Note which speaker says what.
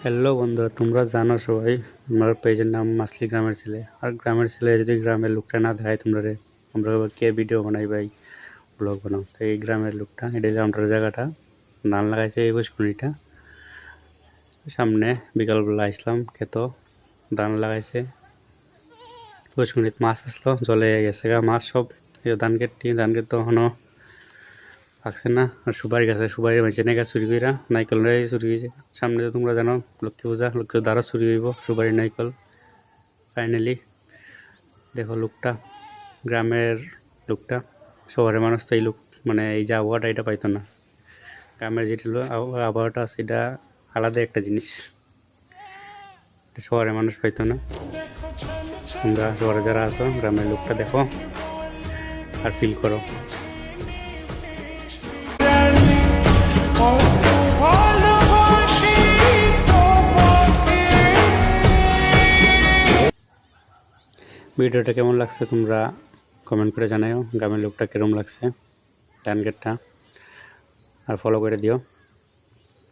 Speaker 1: Hello বন্ধুরা, তোমরা জানো সবাই আমার পেজের নাম মাসলি গ্রামের ছেলে। আর গ্রামের ছেলে যদি গ্রামের লোকটা না দেখায় তোমরা আমরা কে ভিডিও বানাই ভাই, ব্লগ বানাও। তো এই গ্রামের লোকটা, এটা হলো আমরা জায়গাটা ধান লাগাইছে এই পুষ্কুনিটা সামনে। বিকালবেলা আসলাম খেত ধান লাগাইছে পুষ্কুনিত, মাছ আসলো, জলে গেছে গা মাছ সব। ধান কেটে তখনও থাকছে না। আর সুপারি গাছে সুপারি মাঝে নাকি চুরি কইরা নাইকল চুরি হয়েছে। সামনে তো তোমরা জানো লক্ষ্মী পূজা, লক্ষ্মী দ্বারা চুরি হইব সুপারি নাইকল। ফাইনালি দেখো লোকটা, গ্রামের লোকটা। শহরের মানুষ তো এই লোক মানে এই যে আবহাওয়াটা এটা পাইতো না। গ্রামের যেটা আবহাওয়াটা আছে এটা আলাদা একটা জিনিস, শহরের মানুষ পাইতো না। তোমরা শহরে যারা আছো গ্রামের লোকটা দেখো আর ফিল করো। ভিডিওটা কেমন লাগছে তোমরা কমেন্ট করে জানাও। গ্রামের লোকটা কেরম লাগছে, ধান ক্ষেতটা, আর ফলো করে দিও।